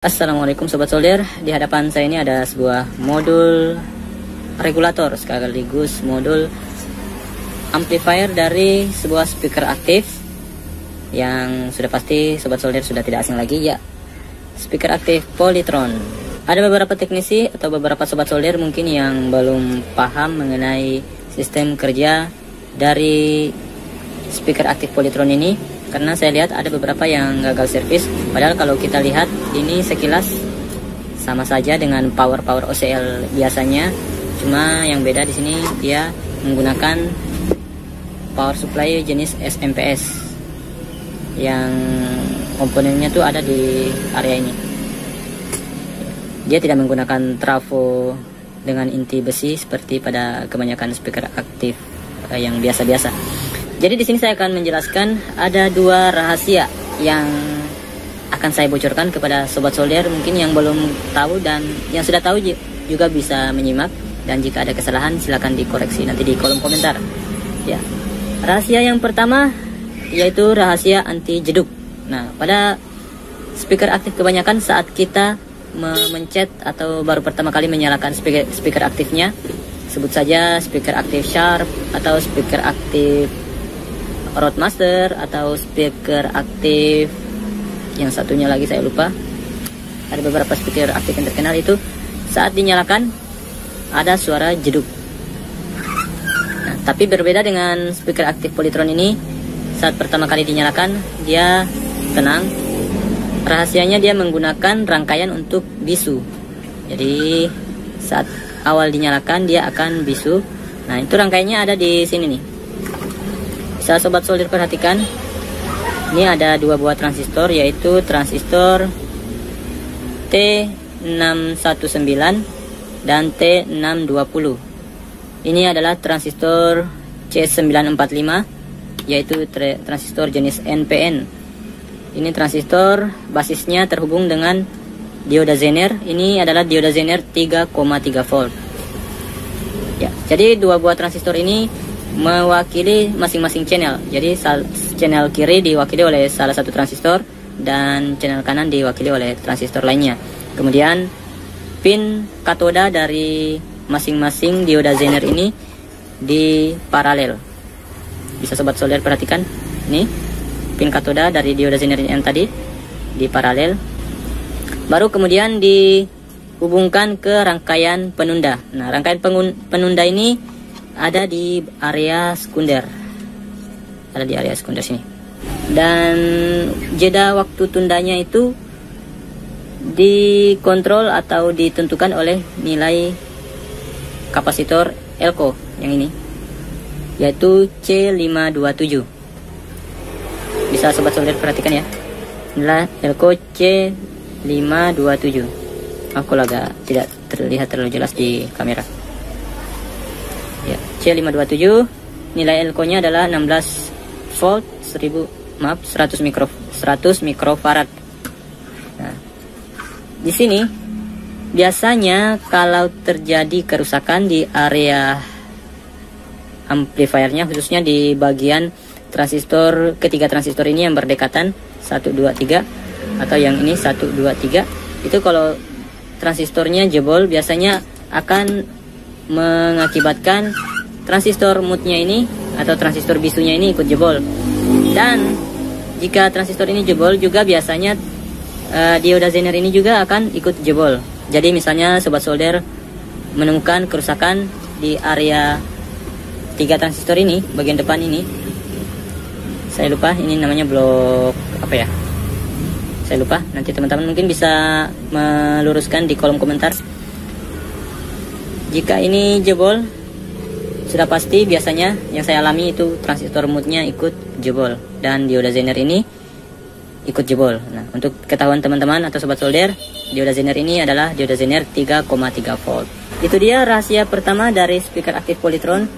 Assalamualaikum Sobat Solder. Di hadapan saya ini ada sebuah modul regulator sekaligus modul amplifier dari sebuah speaker aktif yang sudah pasti Sobat Solder sudah tidak asing lagi, ya, speaker aktif Polytron. Ada beberapa teknisi atau beberapa Sobat Solder mungkin yang belum paham mengenai sistem kerja dari speaker aktif Polytron ini, karena saya lihat ada beberapa yang gagal servis. Padahal kalau kita lihat ini sekilas sama saja dengan power OCL biasanya, cuma yang beda di sini dia menggunakan power supply jenis SMPS yang komponennya tuh ada di area ini. Dia tidak menggunakan trafo dengan inti besi seperti pada kebanyakan speaker aktif yang biasa-biasa. Jadi di sini saya akan menjelaskan ada dua rahasia yang akan saya bocorkan kepada Sobat Solder mungkin yang belum tahu, dan yang sudah tahu juga bisa menyimak, dan jika ada kesalahan silakan dikoreksi nanti di kolom komentar. Ya. Rahasia yang pertama yaitu rahasia anti jeduk. Nah, pada speaker aktif kebanyakan saat kita memencet atau baru pertama kali menyalakan speaker aktifnya, sebut saja speaker aktif Sharp atau speaker aktif Roadmaster atau speaker aktif yang satunya lagi saya lupa. Ada beberapa speaker aktif yang terkenal itu saat dinyalakan ada suara jeduk. Nah, tapi berbeda dengan speaker aktif Polytron ini, saat pertama kali dinyalakan dia tenang. Rahasianya dia menggunakan rangkaian untuk bisu. Jadi saat awal dinyalakan dia akan bisu. Nah, itu rangkaiannya ada di sini nih. Bisa Sobat Solder perhatikan, ini ada dua buah transistor, yaitu transistor T619 dan T620. Ini adalah transistor C945, yaitu transistor jenis NPN. Ini transistor basisnya terhubung dengan dioda Zener. Ini adalah dioda Zener 3,3 volt. Ya, jadi dua buah transistor ini mewakili masing-masing channel. Jadi channel kiri diwakili oleh salah satu transistor dan channel kanan diwakili oleh transistor lainnya. Kemudian pin katoda dari masing-masing dioda Zener ini di paralel. Bisa Sobat Solder perhatikan, ini pin katoda dari dioda Zener yang tadi di paralel. Baru kemudian dihubungkan ke rangkaian penunda. Nah, rangkaian penunda ini ada di area sekunder. Ada di area sekunder sini. Dan jeda waktu tundanya itu dikontrol atau ditentukan oleh nilai kapasitor Elco yang ini, yaitu C527. Bisa Sobat Solder perhatikan ya. Inilah Elco C527. Aku agak tidak terlihat terlalu jelas di kamera. Ya, C527 nilai Elco-nya adalah 16 volt 100 mikrofarad. Nah, di sini biasanya kalau terjadi kerusakan di area amplifiernya, khususnya di bagian transistor, ketiga transistor ini yang berdekatan 1 2 3 atau yang ini 1 2 3, itu kalau transistornya jebol biasanya akan mengakibatkan transistor mute-nya ini atau transistor bisunya ini ikut jebol. Dan jika transistor ini jebol juga biasanya dioda Zener ini juga akan ikut jebol. Jadi misalnya Sobat Solder menemukan kerusakan di area tiga transistor ini, bagian depan ini, saya lupa ini namanya blok apa ya, saya lupa, nanti teman-teman mungkin bisa meluruskan di kolom komentar. Jika ini jebol, sudah pasti biasanya yang saya alami itu transistor mute-nya ikut jebol dan dioda Zener ini ikut jebol. Nah, untuk ketahuan teman-teman atau Sobat Solder, dioda Zener ini adalah dioda Zener 3,3 volt. Itu dia rahasia pertama dari speaker aktif Polytron.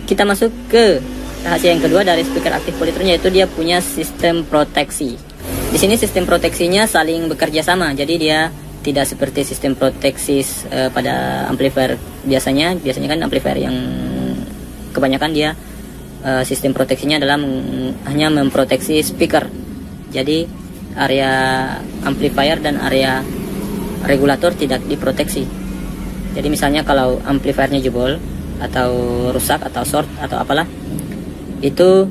Kita masuk ke rahasia yang kedua dari speaker aktif Polytron, yaitu dia punya sistem proteksi. Di sini sistem proteksinya saling bekerja sama, jadi dia tidak seperti sistem proteksi pada amplifier biasanya kan amplifier yang kebanyakan dia sistem proteksinya adalah hanya memproteksi speaker. Jadi area amplifier dan area regulator tidak diproteksi. Jadi misalnya kalau amplifiernya jebol atau rusak atau short atau apalah, itu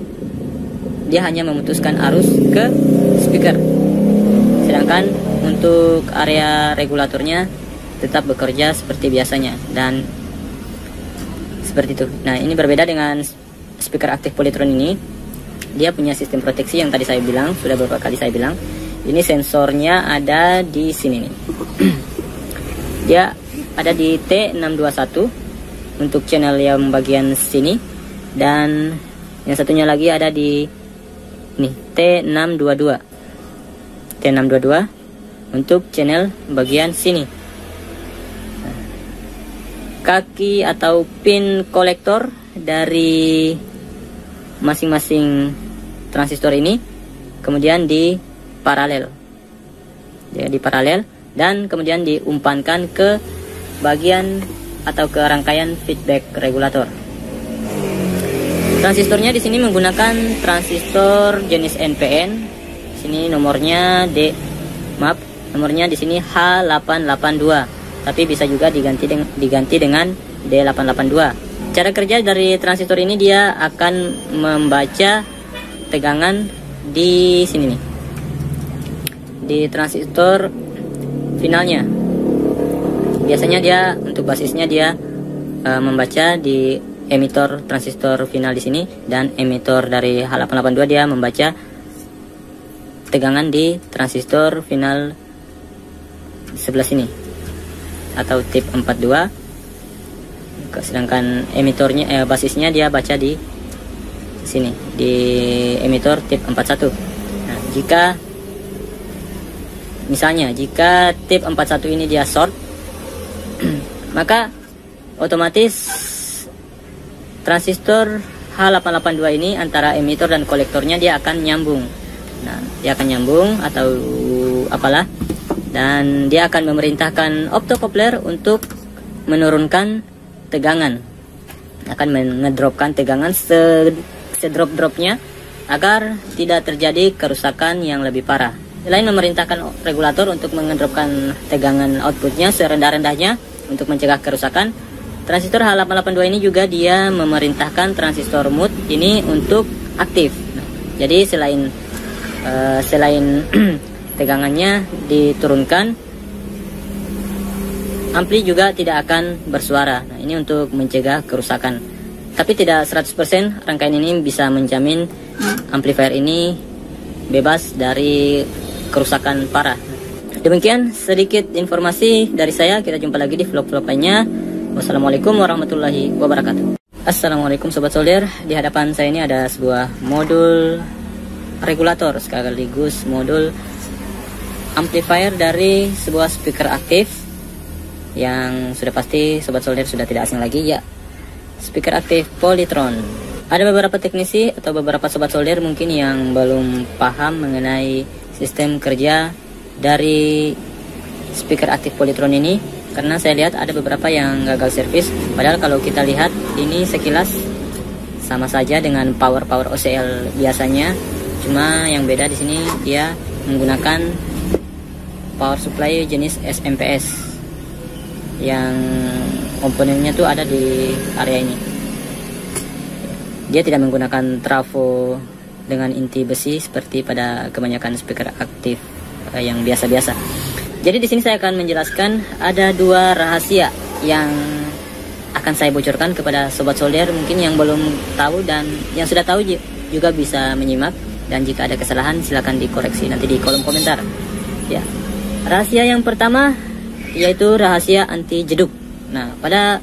dia hanya memutuskan arus ke speaker, sedangkan untuk area regulatornya tetap bekerja seperti biasanya dan seperti itu. Nah, ini berbeda dengan speaker aktif Polytron ini. Dia punya sistem proteksi yang tadi saya bilang, sudah beberapa kali saya bilang. Ini sensornya ada di sini nih. Dia ada di T621 untuk channel yang bagian sini, dan yang satunya lagi ada di nih T622 untuk channel bagian sini. Kaki atau pin kolektor dari masing-masing transistor ini kemudian di paralel, ya, di paralel, dan kemudian diumpankan ke bagian atau ke rangkaian feedback regulator. Transistornya di sini menggunakan transistor jenis NPN. Sini nomornya nomornya di sini H882, tapi bisa juga diganti dengan D882. Cara kerja dari transistor ini, dia akan membaca tegangan di sini nih, di transistor finalnya. Biasanya dia untuk basisnya dia membaca di emitor transistor final di sini, dan emitor dari H882 dia membaca tegangan di transistor final sebelah sini atau tip 42, sedangkan emitornya basisnya dia baca di sini di emitor tip 41. Nah, jika tip 41 ini dia short, maka otomatis transistor H882 ini antara emitor dan kolektornya dia akan nyambung. Nah, dia akan nyambung atau apalah, dan dia akan memerintahkan optocoupler untuk menurunkan tegangan, akan ngedropkan tegangan sedrop-dropnya agar tidak terjadi kerusakan yang lebih parah. Selain memerintahkan regulator untuk mengedropkan tegangan outputnya serendah-rendahnya untuk mencegah kerusakan, transistor H882 ini juga dia memerintahkan transistor mode ini untuk aktif. Nah, jadi selain tegangannya diturunkan, ampli juga tidak akan bersuara. Nah, ini untuk mencegah kerusakan. Tapi tidak 100% rangkaian ini bisa menjamin amplifier ini bebas dari kerusakan parah. Demikian sedikit informasi dari saya. Kita jumpa lagi di vlog-vlog lainnya. Wassalamualaikum warahmatullahi wabarakatuh. Assalamualaikum Sobat Solder. Di hadapan saya ini ada sebuah modul regulator sekaligus modul amplifier dari sebuah speaker aktif yang sudah pasti Sobat Solder sudah tidak asing lagi, ya, speaker aktif Polytron. Ada beberapa teknisi atau beberapa Sobat Solder mungkin yang belum paham mengenai sistem kerja dari speaker aktif Polytron ini, karena saya lihat ada beberapa yang gagal servis. Padahal kalau kita lihat ini sekilas sama saja dengan power OCL biasanya, cuma yang beda di sini dia menggunakan power supply jenis SMPS yang komponennya tuh ada di area ini. Dia tidak menggunakan trafo dengan inti besi seperti pada kebanyakan speaker aktif yang biasa-biasa. Jadi di sini saya akan menjelaskan ada dua rahasia yang akan saya bocorkan kepada Sobat Solder mungkin yang belum tahu, dan yang sudah tahu juga bisa menyimak, dan jika ada kesalahan silakan dikoreksi nanti di kolom komentar. Ya. Rahasia yang pertama yaitu rahasia anti jeduk. Nah, pada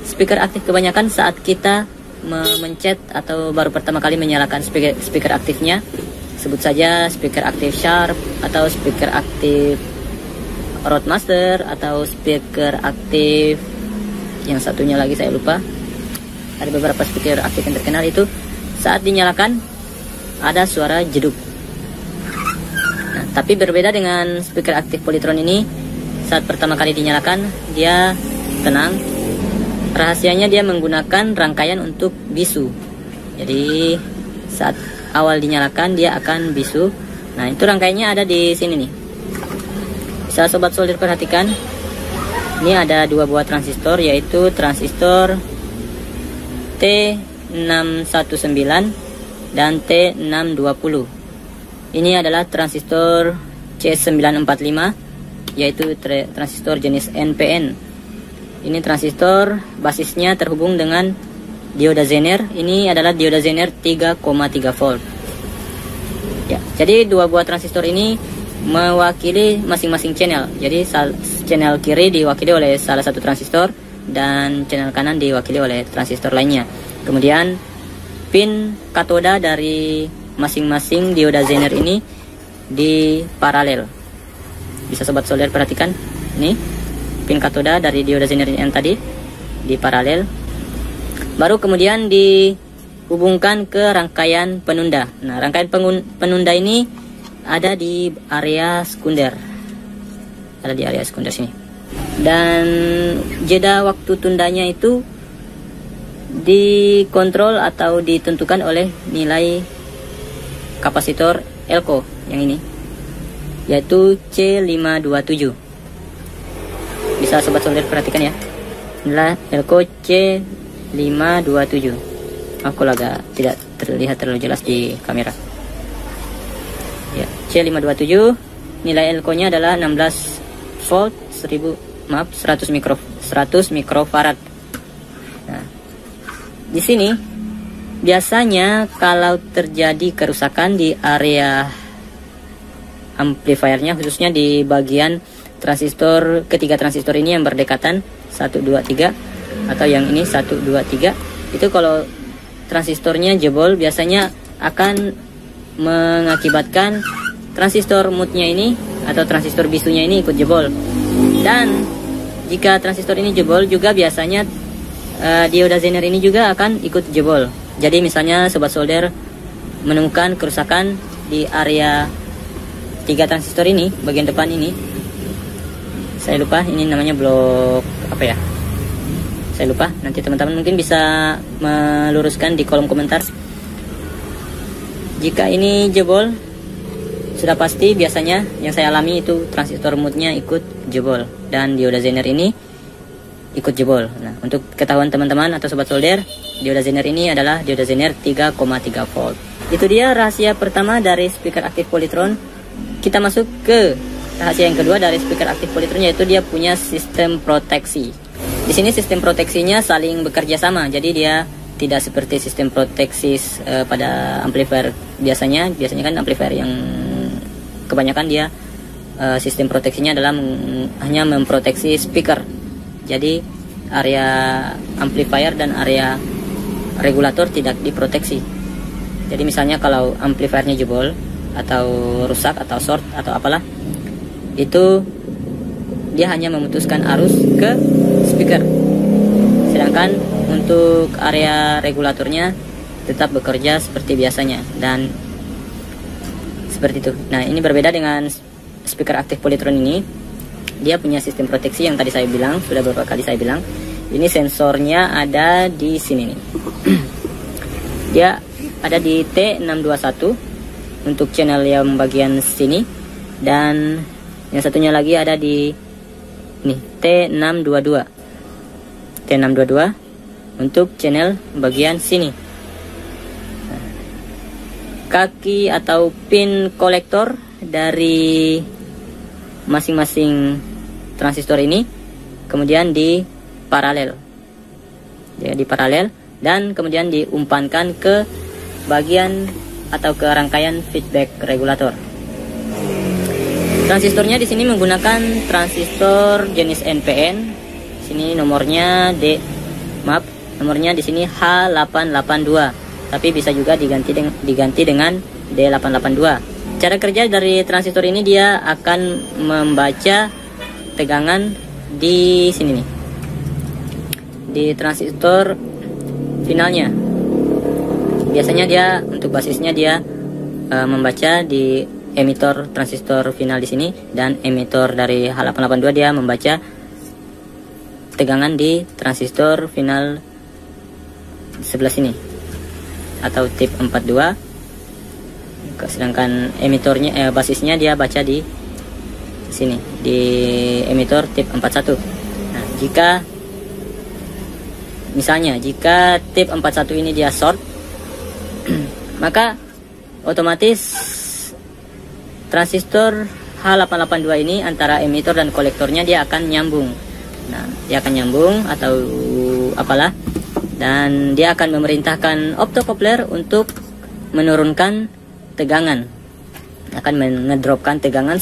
speaker aktif kebanyakan saat kita memencet atau baru pertama kali menyalakan speaker aktifnya, sebut saja speaker aktif Sharp atau speaker aktif Roadmaster atau speaker aktif yang satunya lagi saya lupa. Ada beberapa speaker aktif yang terkenal itu, saat dinyalakan ada suara jeduk. Nah, tapi berbeda dengan speaker aktif Polytron ini, saat pertama kali dinyalakan dia tenang. Rahasianya dia menggunakan rangkaian untuk bisu. Jadi saat awal dinyalakan dia akan bisu. Nah, itu rangkaiannya ada di sini nih. Bisa Bisa sobat solder perhatikan, ini ada dua buah transistor, yaitu transistor T619 dan T620. Ini adalah transistor C945, yaitu transistor jenis NPN. Ini transistor basisnya terhubung dengan dioda Zener. Ini adalah dioda Zener 3,3 volt. Ya, jadi dua buah transistor ini mewakili masing-masing channel. Jadi channel kiri diwakili oleh salah satu transistor dan channel kanan diwakili oleh transistor lainnya. Kemudian pin katoda dari masing-masing dioda Zener ini di paralel. Bisa sobat solder perhatikan, ini pin katoda dari dioda Zener yang tadi di paralel. Baru kemudian dihubungkan ke rangkaian penunda. Nah, rangkaian penunda ini ada di area sekunder. Ada di area sekunder sini. Dan jeda waktu tundanya itu dikontrol atau ditentukan oleh nilai kapasitor Elko yang ini, yaitu C527. Bisa sobat solder perhatikan ya, inilah Elko C527. Aku agak tidak terlihat terlalu jelas di kamera. Ya, C527, nilai Elko nya adalah 16 volt 100 mikrofarad. Nah, di sini biasanya kalau terjadi kerusakan di area amplifiernya, khususnya di bagian transistor, ketiga transistor ini yang berdekatan 1, 2, 3, atau yang ini 1, 2, 3, itu kalau transistornya jebol biasanya akan mengakibatkan transistor mute-nya ini atau transistor bisunya ini ikut jebol. Dan jika transistor ini jebol juga biasanya dioda Zener ini juga akan ikut jebol. Jadi misalnya sobat solder menemukan kerusakan di area tiga transistor ini, bagian depan ini, saya lupa ini namanya blok apa ya, saya lupa, nanti teman-teman mungkin bisa meluruskan di kolom komentar. Jika ini jebol, sudah pasti biasanya yang saya alami itu transistor mute-nya ikut jebol dan dioda Zener ini ikut jebol. Nah, untuk ketahuan teman-teman atau sobat solder, dioda Zener ini adalah dioda Zener 3,3 volt. Itu dia rahasia pertama dari speaker aktif Polytron. Kita masuk ke rahasia yang kedua dari speaker aktif Polytron, yaitu dia punya sistem proteksi. Di sini sistem proteksinya saling bekerja sama. Jadi dia tidak seperti sistem proteksi pada amplifier biasanya. Biasanya kan amplifier yang kebanyakan dia sistem proteksinya adalah hanya memproteksi speaker. Jadi area amplifier dan area regulator tidak diproteksi. Jadi misalnya kalau amplifiernya jebol atau rusak atau short atau apalah, itu dia hanya memutuskan arus ke speaker. Sedangkan untuk area regulatornya tetap bekerja seperti biasanya dan seperti itu. Nah, ini berbeda dengan speaker aktif Polytron ini. Dia punya sistem proteksi yang tadi saya bilang, sudah beberapa kali saya bilang. Ini sensornya ada di sini nih. Dia ada di T621 untuk channel yang bagian sini, dan yang satunya lagi ada di nih T622. T622 untuk channel bagian sini. Kaki atau pin kolektor dari masing-masing transistor ini kemudian di paralel, ya, di paralel, dan kemudian diumpankan ke bagian atau ke rangkaian feedback regulator. Transistornya di sini menggunakan transistor jenis NPN. Sini nomornya nomornya di sini H882, tapi bisa juga diganti dengan D882. Cara kerja dari transistor ini, dia akan membaca tegangan di sini nih, di transistor finalnya. Biasanya dia untuk basisnya dia membaca di emitor transistor final di sini, dan emitor dari H882 dia membaca tegangan di transistor final sebelah sini atau tip 42. Sedangkan emitornya basisnya dia baca di sini di emitor tip 41. Nah, jika misalnya jika tip 41 ini dia short, maka otomatis transistor H882 ini antara emitor dan kolektornya dia akan nyambung. Nah, dia akan nyambung atau apalah, dan dia akan memerintahkan optocoupler untuk menurunkan tegangan, akan mengedropkan tegangan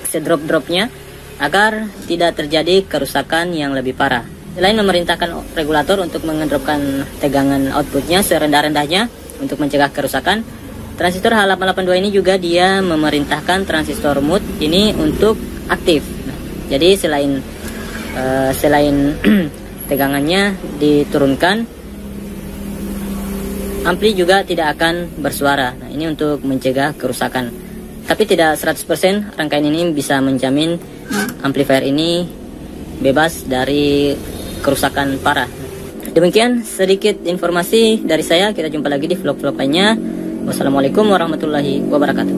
sedrop-dropnya agar tidak terjadi kerusakan yang lebih parah. Selain memerintahkan regulator untuk mengedropkan tegangan outputnya serendah-rendahnya untuk mencegah kerusakan, transistor H882 ini juga dia memerintahkan transistor mode ini untuk aktif. Nah, jadi selain tegangannya diturunkan, ampli juga tidak akan bersuara. Nah, ini untuk mencegah kerusakan. Tapi tidak 100% rangkaian ini bisa menjamin amplifier ini bebas dari kerusakan parah. Demikian sedikit informasi dari saya. Kita jumpa lagi di vlog-vlog lainnya. Wassalamualaikum warahmatullahi wabarakatuh.